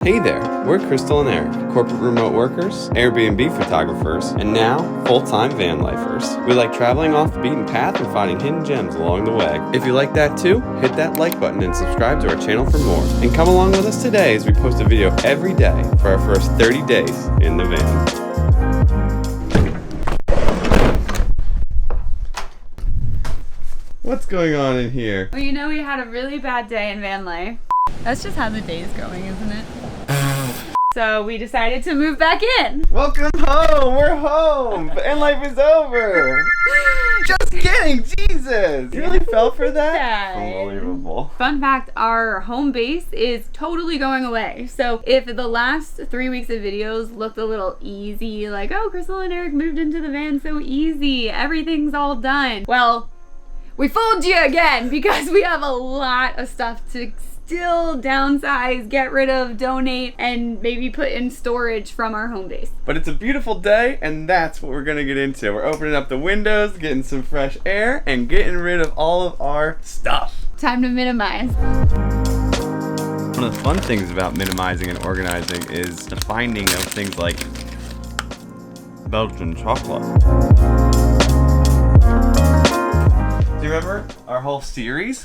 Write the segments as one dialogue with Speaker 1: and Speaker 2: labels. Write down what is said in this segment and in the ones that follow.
Speaker 1: Hey there, we're Krystal and Eric, corporate remote workers, Airbnb photographers, and now full-time van lifers. We like traveling off the beaten path and finding hidden gems along the way. If you like that too, hit that like button and subscribe to our channel for more. And come along with us today as we post a video every day for our first 30 days in the van. What's going on in here?
Speaker 2: Well, you know we had a really bad day in van life. That's just how the day's going, isn't it? So we decided to move back in.
Speaker 1: Welcome home! We're home! Van life is over! Just kidding! Jesus! You really fell for that? Unbelievable.
Speaker 2: Fun fact, our home base is totally going away. So if the last 3 weeks of videos looked a little easy, like, oh, Krystal and Eric moved into the van so easy, everything's all done. Well, we fooled you again because we have a lot of stuff to still downsize, get rid of, donate, and maybe put in storage from our home base.
Speaker 1: But it's a beautiful day, and that's what we're gonna get into. We're opening up the windows, getting some fresh air, and getting rid of all of our stuff.
Speaker 2: Time to minimize.
Speaker 1: One of the fun things about minimizing and organizing is the finding of things like Belgian chocolate. Do you remember our whole series?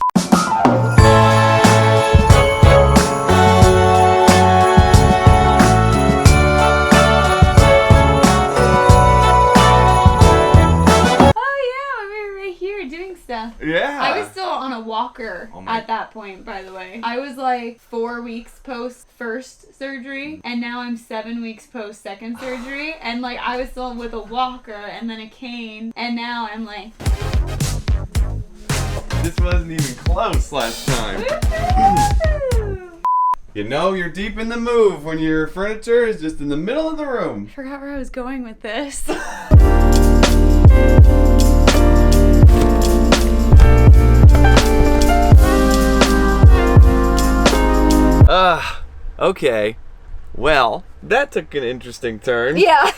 Speaker 1: Yeah.
Speaker 2: I was still on a walker at that point, by the way. I was like 4 weeks post first surgery, and now I'm 7 weeks post second surgery, and like I was still with a walker and then a cane, and now I'm like...
Speaker 1: This wasn't even close last time. You know you're deep in the move when your furniture is just in the middle of the room.
Speaker 2: I forgot where I was going with this.
Speaker 1: Okay. Well, that took an interesting turn.
Speaker 2: Yeah.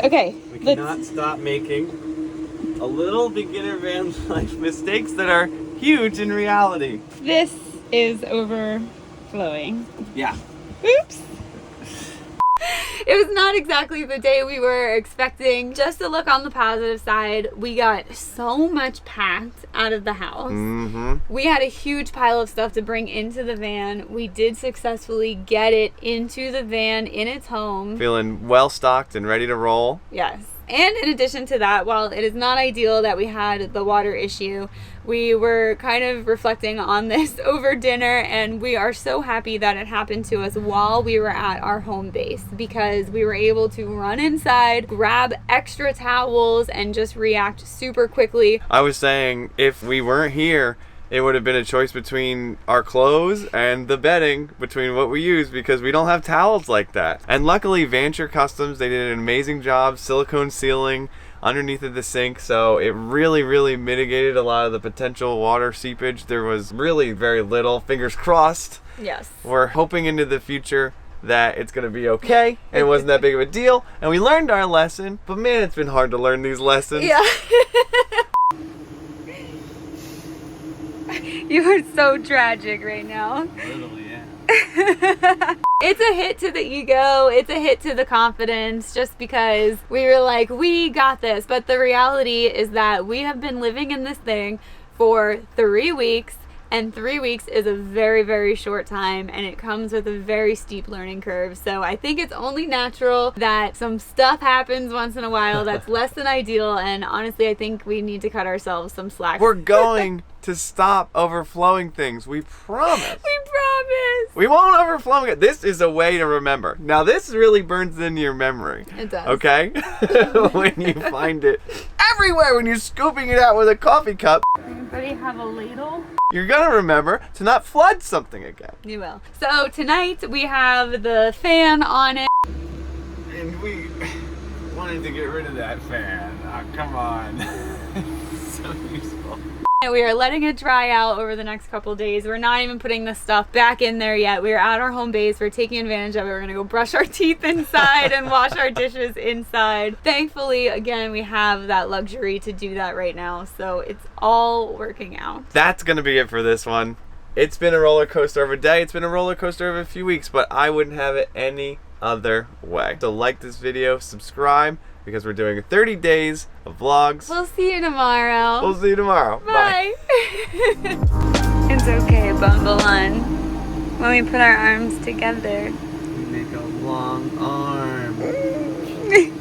Speaker 2: Okay.
Speaker 1: We cannot stop making a little beginner van life mistakes that are huge in reality.
Speaker 2: This is overflowing.
Speaker 1: Yeah.
Speaker 2: Oops. It was not exactly the day we were expecting. Just to look on the positive side, we got so much packed out of the house.
Speaker 1: Mm-hmm.
Speaker 2: We had a huge pile of stuff to bring into the van. We did successfully get it into the van in its home.
Speaker 1: Feeling well stocked and ready to roll.
Speaker 2: Yes. And in addition to that, while it is not ideal that we had the water issue, we were kind of reflecting on this over dinner, and we are so happy that it happened to us while we were at our home base, because we were able to run inside, grab extra towels, and just react super quickly.
Speaker 1: I was saying, if we weren't here, it would have been a choice between our clothes and the bedding, between what we use, because we don't have towels like that. And luckily, Vanture Customs, they did an amazing job silicone sealing underneath of the sink, so it really mitigated a lot of the potential water seepage. There was really very little. Fingers crossed.
Speaker 2: Yes.
Speaker 1: We're hoping into the future that it's gonna be okay, and it wasn't that big of a deal, and we learned our lesson, but man, it's been hard to learn these lessons.
Speaker 2: Yeah. You are so tragic right now.
Speaker 1: Literally, yeah.
Speaker 2: It's a hit to the ego, it's a hit to the confidence, just because we were like, we got this. But the reality is that we have been living in this thing for 3 weeks, and 3 weeks is a very short time, and it comes with a very steep learning curve. So I think it's only natural that some stuff happens once in a while that's less than ideal, and honestly I think we need to cut ourselves some slack.
Speaker 1: We're going to stop overflowing things. We promise.
Speaker 2: We promise.
Speaker 1: We won't overflow again. This is a way to remember. Now this really burns into your memory.
Speaker 2: It does.
Speaker 1: Okay? When you find it everywhere, when you're scooping it out with a coffee cup.
Speaker 2: Anybody have a ladle?
Speaker 1: You're gonna remember to not flood something again.
Speaker 2: You will. So tonight we have the fan on it.
Speaker 1: And we wanted to get rid of that fan. Oh, come on. So useful.
Speaker 2: We are letting it dry out over the next couple days. We're not even putting the stuff back in there yet. We're at our home base. We're taking advantage of it. We're gonna go brush our teeth inside and wash our dishes inside. Thankfully, again, we have that luxury to do that right now. So it's all working out.
Speaker 1: That's gonna be it for this one. It's been a roller coaster of a day. It's been a roller coaster of a few weeks, but I wouldn't have it any other way. So like this video, subscribe, because we're doing 30 days of vlogs.
Speaker 2: We'll see you tomorrow.
Speaker 1: We'll see you tomorrow.
Speaker 2: Bye. It's okay, bundle on. When we put our arms together.
Speaker 1: We make a long arm.